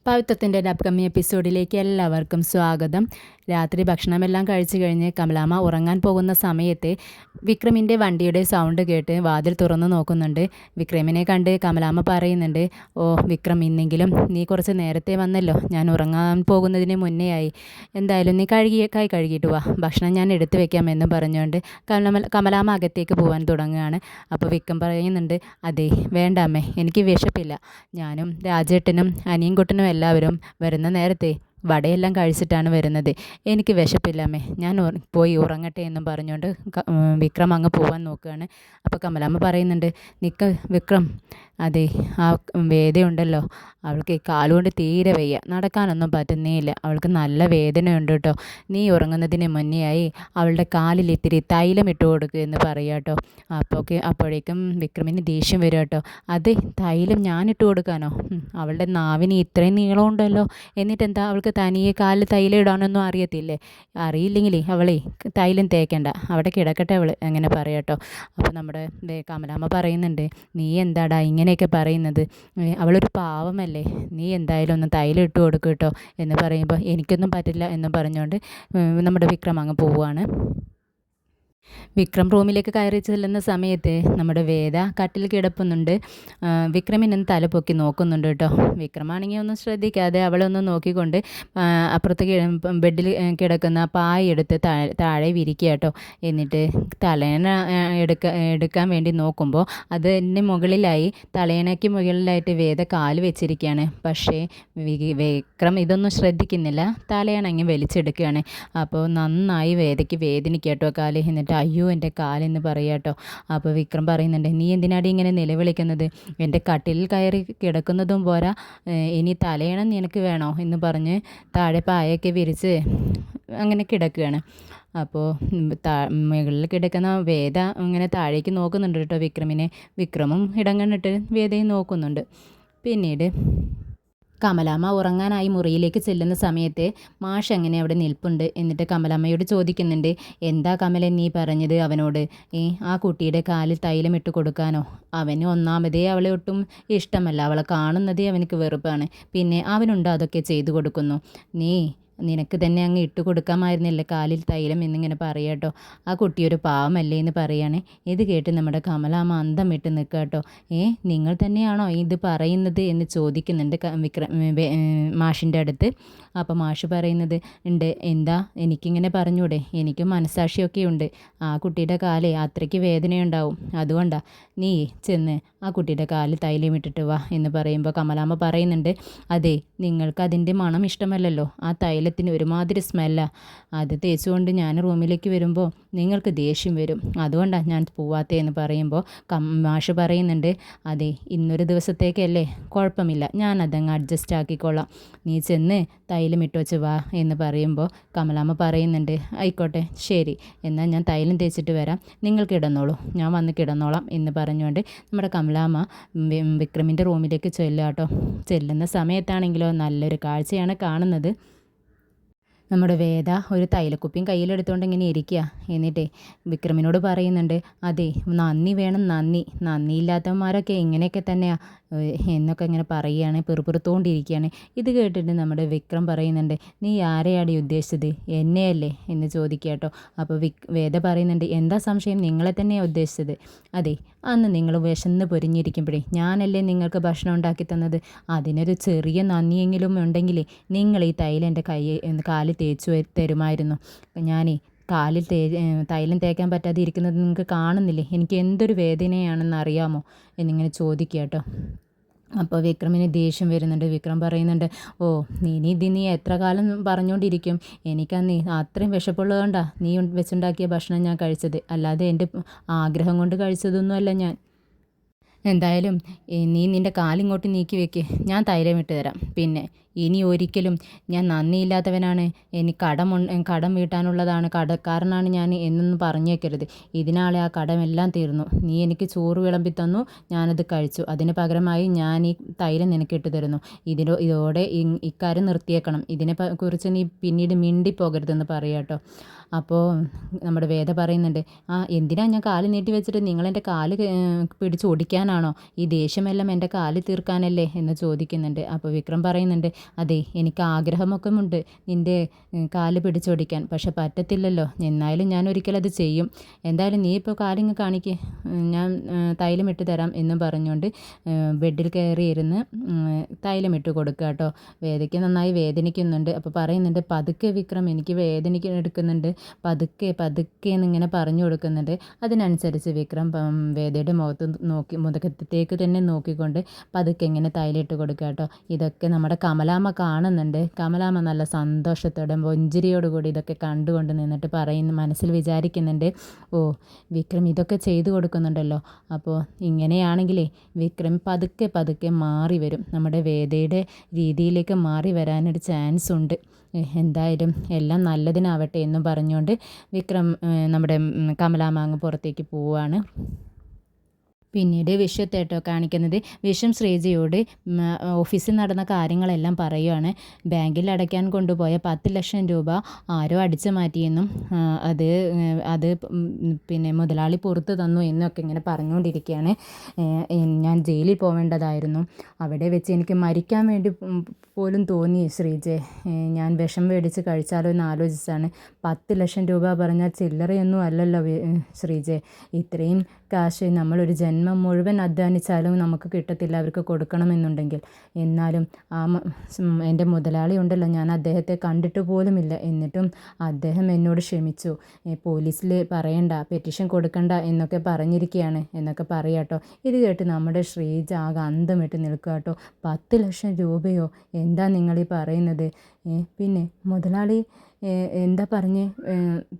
പവിത്രത്തിൻ്റെ upcoming എപ്പിസോഡിലേക്ക് എല്ലാവർക്കും സ്വാഗതം. രാത്രി ഭക്ഷണമെല്ലാം കഴിച്ചു കഴിഞ്ഞ് കമലാമ്മ ഉറങ്ങാൻ പോകുന്ന സമയത്ത് വിക്രമിൻ്റെ വണ്ടിയുടെ സൗണ്ട് കേട്ട് വാതിൽ തുറന്നു നോക്കുന്നുണ്ട്. വിക്രമിനെ കണ്ട് കമലാമ്മ പറയുന്നുണ്ട്, ഓ വിക്രം, ഇന്നെങ്കിലും നീ കുറച്ച് നേരത്തെ വന്നല്ലോ. ഞാൻ ഉറങ്ങാൻ പോകുന്നതിന് മുന്നേ ആയി. എന്തായാലും നീ കൈ കഴുകിയിട്ട് വാ, ഭക്ഷണം ഞാൻ എടുത്തു വെക്കാമെന്നും പറഞ്ഞുകൊണ്ട് കമലാമ്മ അകത്തേക്ക് പോകാൻ തുടങ്ങുകയാണ്. അപ്പോൾ വിക്രം പറയുന്നുണ്ട്, അതെ വേണ്ട അമ്മേ, എനിക്ക് വിശപ്പില്ല. ഞാനും രാജേട്ടനും അനിയൻകുട്ടനും എല്ലാവരും വരുന്ന നേരത്തെ വടയെല്ലാം കഴിച്ചിട്ടാണ് വരുന്നത്. എനിക്ക് വിശപ്പില്ലമ്മേ, ഞാൻ പോയി ഉറങ്ങട്ടെ എന്നും പറഞ്ഞുകൊണ്ട് വിക്രം അങ്ങ് പോകാൻ നോക്കുകയാണ്. അപ്പോൾ കമലാമ്മ പറയുന്നുണ്ട്, വിക്രം, അതെ ആ വേദയുണ്ടല്ലോ, അവൾക്ക് കാലുകൊണ്ട് തീരെ വയ്യ, നടക്കാനൊന്നും പറ്റുന്നേയില്ല. അവൾക്ക് നല്ല വേദനയുണ്ട് കേട്ടോ. നീ ഉറങ്ങുന്നതിന് മുന്നേയായി അവളുടെ കാലിൽ ഇത്തിരി തൈലം ഇട്ട് കൊടുക്കുക എന്ന് പറയുക കേട്ടോ. അപ്പോഴേക്കും വിക്രമിന് ദേഷ്യം വരും കേട്ടോ. അതെ, തൈലം ഞാനിട്ട് കൊടുക്കാനോ? അവളുടെ നാവിന് ഇത്രയും നീളമുണ്ടല്ലോ, എന്നിട്ടെന്താ അവൾക്ക് തനിയെ കാലിൽ തൈലം ഇടാനൊന്നും അറിയത്തില്ലേ? അറിയില്ലെങ്കിലേ അവളെ തൈലം തേക്കണ്ട, അവിടെ കിടക്കട്ടെ അവൾ, അങ്ങനെ പറയാട്ടോ. അപ്പോൾ നമ്മുടെ കമലാമ്മ പറയുന്നുണ്ട്, നീ എന്താടാ ഇങ്ങനെയൊക്കെ പറയുന്നത്? അവളൊരു പാവമല്ലേ, നീ എന്തായാലും ഒന്ന് തൈലം ഇട്ട് കൊടുക്കും കേട്ടോ എന്ന് പറയുമ്പോൾ എനിക്കൊന്നും പറ്റില്ല എന്ന് പറഞ്ഞുകൊണ്ട് നമ്മുടെ വിക്രം അങ്ങ് പോവുകയാണ്. വിക്രം റൂമിലേക്ക് കയറി ചെല്ലുന്ന സമയത്ത് നമ്മുടെ വേദ കട്ടിൽ കിടപ്പുന്നുണ്ട്. വിക്രമിനൊന്ന് തല പൊക്കി നോക്കുന്നുണ്ട് കേട്ടോ. വിക്രമാണെങ്കിൽ ഒന്നും ശ്രദ്ധിക്കാതെ അവളൊന്ന് നോക്കിക്കൊണ്ട് അപ്പുറത്ത് ബെഡിൽ കിടക്കുന്ന പായ എടുത്ത് താഴെ വിരിക്കുക കേട്ടോ. എന്നിട്ട് തലേണ എടുക്കാൻ വേണ്ടി നോക്കുമ്പോൾ അതിന് മുകളിലായി, തലേണയ്ക്ക് മുകളിലായിട്ട് വേദ കാല് വെച്ചിരിക്കുകയാണ്. പക്ഷേ വിക്രം ഇതൊന്നും ശ്രദ്ധിക്കുന്നില്ല, തലേണങ്ങ് വലിച്ചെടുക്കുകയാണ്. അപ്പോൾ നന്നായി വേദയ്ക്ക് വേദനിക്കുക കേട്ടോ കാല്. എന്നിട്ട് അയ്യോ എൻ്റെ കാലെന്ന് പറയുക കേട്ടോ. അപ്പോൾ വിക്രം പറയുന്നുണ്ട്, നീ എന്തിനാടി ഇങ്ങനെ നിലവിളിക്കുന്നത്? എൻ്റെ കട്ടിലിൽ കയറി കിടക്കുന്നതും പോരാ, ഇനി തലയണം നിനക്ക് വേണോ എന്ന് പറഞ്ഞ് താഴെ പായൊക്കെ വിരിച്ച് അങ്ങനെ കിടക്കുകയാണ്. അപ്പോൾ മുകളിൽ കിടക്കുന്ന വേദ ഇങ്ങനെ താഴേക്ക് നോക്കുന്നുണ്ട് കേട്ടോ വിക്രമിനെ. വിക്രമും ഇടങ്ങണിട്ട് വേദയും നോക്കുന്നുണ്ട്. പിന്നീട് കമലാമ്മ ഉറങ്ങാനായി മുറിയിലേക്ക് ചെല്ലുന്ന സമയത്ത് മാഷ് അങ്ങനെ അവിടെ നിൽപ്പുണ്ട്. എന്നിട്ട് കമലാമ്മയോട് ചോദിക്കുന്നുണ്ട്, എന്താ കമല നീ പറഞ്ഞത് അവനോട്? ആ കുട്ടിയുടെ കാലിൽ തൈലം ഇട്ട് കൊടുക്കാനോ? അവന് ഒന്നാമതേ അവളെ ഒട്ടും ഇഷ്ടമല്ല, അവളെ കാണുന്നതേ അവനക്ക് വെറുപ്പാണ്. പിന്നെ അവനുണ്ടോ അതൊക്കെ ചെയ്തു കൊടുക്കുന്നു? നിനക്ക് തന്നെ അങ്ങ് ഇട്ട് കൊടുക്കാമായിരുന്നില്ല കാലിൽ തൈലം എന്നിങ്ങനെ പറയാട്ടോ. ആ കുട്ടിയൊരു പാവമല്ലേ എന്ന് പറയാണ്. ഇത് കേട്ട് നമ്മുടെ കമലാമ്മ അന്തം വിട്ട് നിൽക്കുക കേട്ടോ. നിങ്ങൾ തന്നെയാണോ ഇത് പറയുന്നത് എന്ന് ചോദിക്കുന്നുണ്ട് മാഷിൻ്റെ അടുത്ത്. അപ്പോൾ മാഷ് പറയുന്നത് ഉണ്ട്, എന്താ എനിക്കിങ്ങനെ പറഞ്ഞൂടെ? എനിക്കും മനസ്സാക്ഷിയൊക്കെ ഉണ്ട്. ആ കുട്ടിയുടെ കാലേ അത്രയ്ക്ക് വേദനയുണ്ടാവും, അതുകൊണ്ടാണ്. നീ ചെന്ന് ആ കുട്ടിയുടെ കാലിൽ തൈലം ഇട്ടിട്ട് വാ എന്ന് പറയുമ്പോൾ കമലാമ്മ പറയുന്നുണ്ട്, അതെ നിങ്ങൾക്ക് അതിൻ്റെ മണം ഇഷ്ടമല്ലല്ലോ, ആ തൈലത്തിന് ഒരുമാതിരി സ്മെല്ലാണ്. അത് തേച്ചുകൊണ്ട് ഞാൻ റൂമിലേക്ക് വരുമ്പോൾ നിങ്ങൾക്ക് ദേഷ്യം വരും, അതുകൊണ്ടാണ് ഞാൻ പോവാത്തേ എന്ന് പറയുമ്പോൾ മാഷ് പറയുന്നുണ്ട്, അതെ ഇന്നൊരു ദിവസത്തേക്കല്ലേ, കുഴപ്പമില്ല, ഞാൻ അതങ്ങ് അഡ്ജസ്റ്റ് ആക്കിക്കോളാം. നീ ചെന്ന് തൈലം ഇട്ട് വെച്ച് വാ എന്ന് പറയുമ്പോൾ കമലാമ്മ പറയുന്നുണ്ട്, ആയിക്കോട്ടെ ശരി, എന്നാൽ ഞാൻ തൈലം തേച്ചിട്ട് വരാം, നിങ്ങൾ കിടന്നോളൂ, ഞാൻ വന്ന് കിടന്നോളാം എന്ന് പറഞ്ഞുകൊണ്ട് നമ്മുടെ കമലാമ്മ വിക്രമിൻ്റെ റൂമിലേക്ക് ചെല്ലുക. ചെല്ലുന്ന സമയത്താണെങ്കിലോ നല്ലൊരു കാഴ്ചയാണ് കാണുന്നത്. നമ്മുടെ വേദ ഒരു തൈലക്കുപ്പിയും കയ്യിലെടുത്തുകൊണ്ട് ഇങ്ങനെ ഇരിക്കുക. എന്നിട്ടേ വിക്രമിനോട് പറയുന്നുണ്ട്, അതെ നന്ദി വേണം, നന്ദിയില്ലാത്തവന്മാരൊക്കെ ഇങ്ങനെയൊക്കെ തന്നെയാണ് എന്നൊക്കെ ഇങ്ങനെ പറയുകയാണ്, പെറുപുറത്തുകൊണ്ടിരിക്കുകയാണ്. ഇത് കേട്ടിട്ട് നമ്മുടെ വിക്രം പറയുന്നുണ്ട്, നീ ആരെയാണ് ഉദ്ദേശിച്ചത്? എന്നെയല്ലേ എന്ന് ചോദിക്കുക കേട്ടോ. അപ്പോൾ വേദ പറയുന്നുണ്ട്, എന്താ സംശയം, നിങ്ങളെ തന്നെയാണ് ഉദ്ദേശിച്ചത്. അതെ, അന്ന് നിങ്ങൾ വിശന്ന് പൊരിഞ്ഞിരിക്കുമ്പോഴേ ഞാനല്ലേ നിങ്ങൾക്ക് ഭക്ഷണം ഉണ്ടാക്കി തന്നത്, അതിനൊരു ചെറിയ നന്ദിയെങ്കിലും ഉണ്ടെങ്കിൽ നിങ്ങൾ ഈ തൈലം എൻ്റെ കാലിൽ തേച്ചു തരുമായിരുന്നു. ഞാനേ കാലിൽ തൈലം തേക്കാൻ പറ്റാതെ ഇരിക്കുന്നത് നിങ്ങൾക്ക് കാണുന്നില്ലേ, എനിക്ക് എന്തൊരു വേദനയാണെന്ന് അറിയാമോ എന്നിങ്ങനെ ചോദിക്കുക കേട്ടോ. അപ്പോൾ വിക്രമിന് ദേഷ്യം വരുന്നുണ്ട്. വിക്രം പറയുന്നുണ്ട്, ഓ നീ എത്ര കാലം പറഞ്ഞുകൊണ്ടിരിക്കും, എനിക്കന്ന് അത്രയും വിശപ്പുള്ളതുകൊണ്ടാണ് നീ വെച്ചുണ്ടാക്കിയ ഭക്ഷണം ഞാൻ കഴിച്ചത്, അല്ലാതെ എൻ്റെ ആഗ്രഹം കൊണ്ട് കഴിച്ചതൊന്നുമല്ല ഞാൻ. എന്തായാലും നീ നിൻ്റെ കാലിങ്ങോട്ട് നീക്കി വെക്ക്, ഞാൻ തൈലം ഇട്ട് തരാം. പിന്നെ ഇനി ഒരിക്കലും ഞാൻ നന്ദിയില്ലാത്തവനാണ്, എനിക്ക് കടം വീട്ടാനുള്ളതാണ്, കടക്കാരനാണ് ഞാൻ എന്നൊന്നും പറഞ്ഞേക്കരുത്. ഇതിനാളെ ആ കടമെല്ലാം തീർന്നു. നീ എനിക്ക് ചോറ് വിളമ്പി തന്നു, ഞാനത് കഴിച്ചു, അതിന് പകരമായി ഞാൻ ഈ തൈലം നിനക്ക് ഇട്ട് തരുന്നു. ഇതോടെ ഇക്കാര്യം നിർത്തിയേക്കണം, ഇതിനെക്കുറിച്ച് നീ പിന്നീട് മിണ്ടിപ്പോകരുതെന്ന് പറയാട്ടോ. അപ്പോൾ നമ്മുടെ വേദ പറയുന്നുണ്ട്, എന്തിനാ ഞാൻ കാല് നീട്ടി വെച്ചിട്ട് നിങ്ങളെൻ്റെ കാല് പിടിച്ച് ഓടിക്കാനാണോ? ഈ ദേഷ്യമെല്ലാം എൻ്റെ കാലിൽ തീർക്കാനല്ലേ എന്ന് ചോദിക്കുന്നുണ്ട്. അപ്പോൾ വിക്രം പറയുന്നുണ്ട്, അതെ എനിക്ക് ആഗ്രഹമൊക്കെ ഉണ്ട് നിൻ്റെ കാല് പിടിച്ചോടിക്കാൻ, പക്ഷെ പറ്റത്തില്ലല്ലോ. എന്നാലും ഞാൻ ഒരിക്കലത് ചെയ്യും. എന്തായാലും നീ ഇപ്പോൾ കാലിങ്ങ് കാണിക്ക്, ഞാൻ തൈലമിട്ട് തരാം എന്നും പറഞ്ഞുകൊണ്ട് ബെഡിൽ കയറിയിരുന്ന് തൈലമിട്ട് കൊടുക്കുക കേട്ടോ. വേദയ്ക്ക് നന്നായി വേദനിക്കുന്നുണ്ട്. അപ്പോൾ പറയുന്നുണ്ട്, പതുക്കെ വിക്രം, എനിക്ക് എടുക്കുന്നുണ്ട്, പതുക്കെ പതുക്കെ എന്നിങ്ങനെ പറഞ്ഞു കൊടുക്കുന്നുണ്ട്. അതിനനുസരിച്ച് വിക്രം വേദയുടെ മുഖത്തേക്ക് തന്നെ നോക്കിക്കൊണ്ട് പതുക്കെ ഇങ്ങനെ തൈലിട്ട് കൊടുക്കുക കേട്ടോ. ഇതൊക്കെ നമ്മുടെ കമലാമ്മ കാണുന്നുണ്ട്. കമലാമ്മ നല്ല സന്തോഷത്തോടെ പുഞ്ചിരിയോടുകൂടി ഇതൊക്കെ കണ്ടുകൊണ്ട് നിന്നിട്ട് മനസ്സിൽ വിചാരിക്കുന്നുണ്ട്, ഓ വിക്രം ഇതൊക്കെ ചെയ്തു കൊടുക്കുന്നുണ്ടല്ലോ, അപ്പോൾ ഇങ്ങനെയാണെങ്കിലേ വിക്രം പതുക്കെ പതുക്കെ മാറി വരും, നമ്മുടെ വേദയുടെ രീതിയിലേക്ക് മാറി വരാനൊരു ചാൻസ് ഉണ്ട്. എന്തായാലും എല്ലാം നല്ലതിനാവട്ടെ എന്നും പറഞ്ഞുകൊണ്ട് വിക്രം നമ്മുടെ കമലാമ്മ അങ്ങ് പുറത്തേക്ക് പോവുകയാണ്. പിന്നീട് വിശ്വത്തേട്ടോ കാണിക്കുന്നത്. വിശ്വം ശ്രീജയോട് ഓഫീസിൽ നടന്ന കാര്യങ്ങളെല്ലാം പറയുകയാണ്. ബാങ്കിൽ അടയ്ക്കാൻ കൊണ്ടുപോയ 10 ലക്ഷം രൂപ ആരോ അടിച്ചു മാറ്റിയെന്നും അത് പിന്നെ മുതലാളി പുറത്ത് തന്നു എന്നൊക്കെ ഇങ്ങനെ പറഞ്ഞുകൊണ്ടിരിക്കുകയാണ്. ഞാൻ ജയിലിൽ പോവേണ്ടതായിരുന്നു, അവിടെ വെച്ച് എനിക്ക് മരിക്കാൻ വേണ്ടി പോലും തോന്നി ശ്രീജയെ. ഞാൻ വിഷം മേടിച്ച് കഴിച്ചാലോ എന്ന് ആലോചിച്ചാണ്. 10 ലക്ഷം രൂപ പറഞ്ഞാൽ ചില്ലറയൊന്നും അല്ലല്ലോ ശ്രീജയെ. ഇത്രയും കാശ് നമ്മളൊരു ജന്മം മുഴുവൻ അധ്വാനിച്ചാലും നമുക്ക് കിട്ടത്തില്ല അവർക്ക് കൊടുക്കണമെന്നുണ്ടെങ്കിൽ. എന്നാലും എൻ്റെ മുതലാളി ഉണ്ടല്ലോ, ഞാൻ അദ്ദേഹത്തെ കണ്ടിട്ട് പോലുമില്ല, എന്നിട്ടും അദ്ദേഹം എന്നോട് ക്ഷമിച്ചു. പോലീസിൽ പറയണ്ട, പെറ്റീഷൻ കൊടുക്കണ്ട എന്നൊക്കെ പറഞ്ഞിരിക്കുകയാണ് എന്നൊക്കെ പറയാട്ടോ. ഇത് കേട്ട് നമ്മുടെ ശ്രീജ ആകെ അന്തം വിട്ട് നിൽക്കുക കേട്ടോ. 10 ലക്ഷം രൂപയോ, എന്താ നിങ്ങളീ പറയുന്നത്? പിന്നെ മുതലാളി എന്താ പറഞ്ഞേ?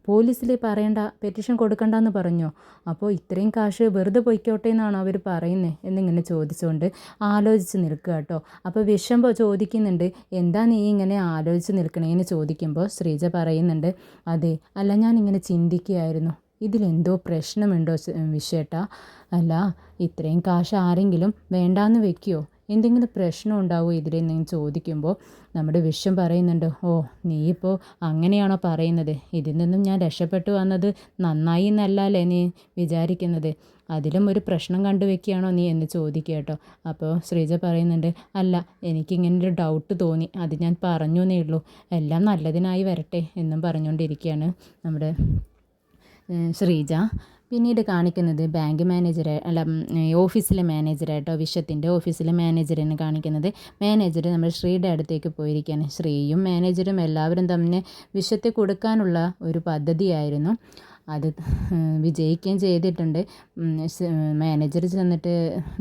പോലീസിൽ പറയണ്ട, പെറ്റീഷൻ കൊടുക്കണ്ടെന്ന് പറഞ്ഞോ? അപ്പോൾ ഇത്രയും കാശ് വെറുതെ പൊയ്ക്കോട്ടെ എന്നാണോ അവർ പറയുന്നത് എന്നിങ്ങനെ ചോദിച്ചുകൊണ്ട് ആലോചിച്ച് നിൽക്കുക കേട്ടോ. അപ്പോൾ വിഷംബോ ചോദിക്കുന്നുണ്ട്, എന്താ നീ ഇങ്ങനെ ആലോചിച്ച് നിൽക്കണേന്ന് ചോദിക്കുമ്പോൾ ശ്രീജ പറയുന്നുണ്ട്, അതെ അല്ല ഞാനിങ്ങനെ ചിന്തിക്കുകയായിരുന്നു, ഇതിലെന്തോ പ്രശ്നമുണ്ടോ വിഷേട്ടാ? അല്ല ഇത്രയും കാശ് ആരെങ്കിലും വേണ്ടാന്ന് വെക്കുമോ? എന്തെങ്കിലും പ്രശ്നം ഉണ്ടാവുമോ ഇതിലെന്ന് ചോദിക്കുമ്പോൾ നമ്മുടെ വിശ്വം പറയുന്നുണ്ട്, ഓ നീ ഇപ്പോൾ അങ്ങനെയാണോ പറയുന്നത്? ഇതിൽ നിന്നും ഞാൻ രക്ഷപ്പെട്ടു വന്നത് നന്നായി എന്നല്ലേ നീ വിചാരിക്കുന്നത്? അതിലും ഒരു പ്രശ്നം കണ്ടുവെക്കുകയാണോ നീ എന്ന് ചോദിക്കുക കേട്ടോ. അപ്പോൾ ശ്രീജ പറയുന്നുണ്ട്, അല്ല എനിക്കിങ്ങനൊരു ഡൗട്ട് തോന്നി, അത് ഞാൻ പറഞ്ഞു എന്നേ ഉള്ളൂ, എല്ലാം നല്ലതിനായി വരട്ടെ എന്നും പറഞ്ഞുകൊണ്ടിരിക്കുകയാണ് നമ്മുടെ ശ്രീജ. പിന്നീട് കാണിക്കുന്നത് ബാങ്ക് മാനേജറെ ഓഫീസിലെ മാനേജറായിട്ടോ, വിശ്വത്തിൻ്റെ ഓഫീസിലെ മാനേജറിനെ കാണിക്കുന്നത്. മാനേജർ നമ്മൾ ശ്രീയുടെ അടുത്തേക്ക് പോയിരിക്കുകയാണ്. ശ്രീയും മാനേജറും എല്ലാവരും തമ്മിൽ വിശ്വത്തെ കൊടുക്കാനുള്ള ഒരു പദ്ധതിയായിരുന്നു. അത് വിജയിക്കുകയും ചെയ്തിട്ടുണ്ട്. മാനേജർ ചെന്നിട്ട്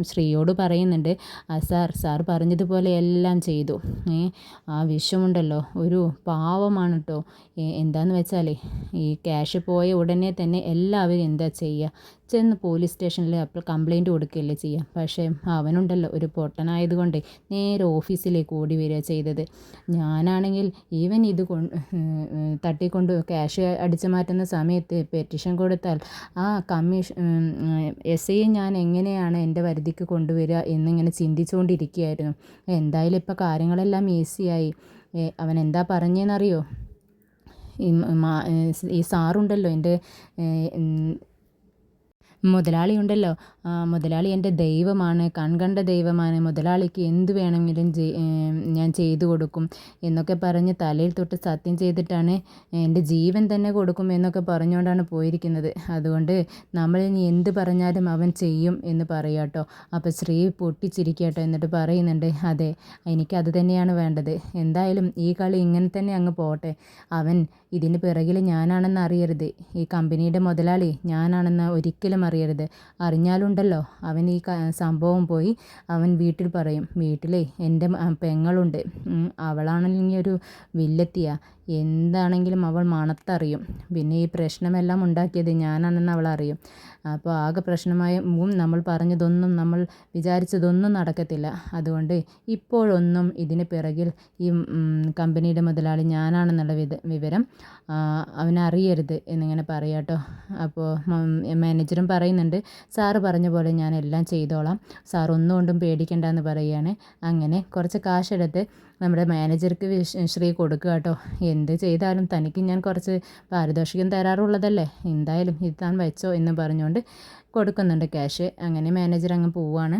ശ്രീയോട് പറയുന്നുണ്ട്, സാർ പറഞ്ഞതുപോലെ എല്ലാം ചെയ്തു. ആ വിശ്വമുണ്ടല്ലോ ഒരു പാവമാണ് കേട്ടോ. എന്താണെന്ന് വെച്ചാൽ ഈ ക്യാഷ് പോയ ഉടനെ തന്നെ എല്ലാവരും എന്താ ചെയ്യുക, ചെന്ന് പോലീസ് സ്റ്റേഷനിൽ അപ്പോൾ കംപ്ലയിൻറ്റ് കൊടുക്കുകയല്ലേ ചെയ്യുക. പക്ഷേ അവനുണ്ടല്ലോ ഒരു പൊട്ടനായതുകൊണ്ട് നേരെ ഓഫീസിലേക്ക് ഓടി വരിക ചെയ്തത്. ഞാനാണെങ്കിൽ ഈവൻ ഇത് തട്ടിക്കൊണ്ട് ക്യാഷ് അടിച്ചു മാറ്റുന്ന സമയത്ത് പെറ്റീഷൻ കൊടുത്താൽ ആ എസ് ഐയെ ഞാൻ എങ്ങനെയാണ് എൻ്റെ പരിധിക്ക് കൊണ്ടുവരിക എന്നിങ്ങനെ ചിന്തിച്ചുകൊണ്ടിരിക്കുകയായിരുന്നു. എന്തായാലും ഇപ്പോൾ കാര്യങ്ങളെല്ലാം ഈസിയായി. അവൻ എന്താ പറഞ്ഞതെന്നറിയോ? ഈ സാറുണ്ടല്ലോ, എൻ്റെ മുതലാളി ഉണ്ടല്ലോ, മുതലാളി എൻ്റെ ദൈവമാണ്, കൺകണ്ട ദൈവമാണ്, മുതലാളിക്ക് എന്ത് വേണമെങ്കിലും ഞാൻ ചെയ്തു കൊടുക്കും എന്നൊക്കെ പറഞ്ഞ് തലയിൽ തൊട്ട് സത്യം ചെയ്തിട്ടാണ്, എൻ്റെ ജീവൻ തന്നെ കൊടുക്കും എന്നൊക്കെ പറഞ്ഞുകൊണ്ടാണ് പോയിരിക്കുന്നത്. അതുകൊണ്ട് നമ്മൾ ഇനി എന്ത് പറഞ്ഞാലും അവൻ ചെയ്യും എന്ന് പറയാം കേട്ടോ. അപ്പോൾ ശ്രീ പൊട്ടിച്ചിരിക്കട്ടോ. എന്നിട്ട് പറയുന്നുണ്ട്, അതെ എനിക്കത് തന്നെയാണ് വേണ്ടത്. എന്തായാലും ഈ കളി ഇങ്ങനെ തന്നെ അങ്ങ് പോട്ടെ. അവൻ ഇതിന് പിറകിൽ ഞാനാണെന്ന് അറിയരുത്, ഈ കമ്പനിയുടെ മുതലാളി ഞാനാണെന്ന് ഒരിക്കലും അറിയരുത്. അറിഞ്ഞാലുണ്ടല്ലോ അവൻ ഈ സംഭവം പോയി അവൻ വീട്ടിൽ പറയും, വീട്ടിലേ എൻ്റെ പെങ്ങളുണ്ട്, അവളാണെങ്കിൽ ഒരു വില്ലെത്തിയ, എന്താണെങ്കിലും അവൾ മണത്തറിയും. പിന്നെ ഈ പ്രശ്നമെല്ലാം ഉണ്ടാക്കിയത് ഞാനാണെന്ന് അവൾ അറിയും. അപ്പോൾ ആകെ പ്രശ്നമായ നമ്മൾ പറഞ്ഞതൊന്നും നമ്മൾ വിചാരിച്ചതൊന്നും നടക്കത്തില്ല. അതുകൊണ്ട് ഇപ്പോഴൊന്നും ഇതിന് പിറകിൽ ഈ കമ്പനിയുടെ മുതലാളി ഞാനാണെന്നുള്ള വിവരം അവനറിയരുത് എന്നിങ്ങനെ പറയാം കേട്ടോ. അപ്പോൾ മാനേജറും പറയുന്നുണ്ട്, സാറ് പറഞ്ഞ പോലെ ഞാൻ എല്ലാം ചെയ്തോളാം, സാർ ഒന്നുകൊണ്ടും പേടിക്കണ്ടെന്ന് പറയുകയാണ്. അങ്ങനെ കുറച്ച് കാശെടുത്ത് നമ്മുടെ മാനേജർക്ക് ശ്രീ കൊടുക്കുക കേട്ടോ. എന്ത് ചെയ്താലും തനിക്ക് ഞാൻ കുറച്ച് പാരിതോഷികം തരാറുള്ളതല്ലേ, എന്തായാലും ഇത് താൻ വെച്ചോ എന്ന് പറഞ്ഞുകൊണ്ട് കൊടുക്കുന്നുണ്ട് ക്യാഷ്. അങ്ങനെ മാനേജർ അങ്ങ് പോവുകയാണ്.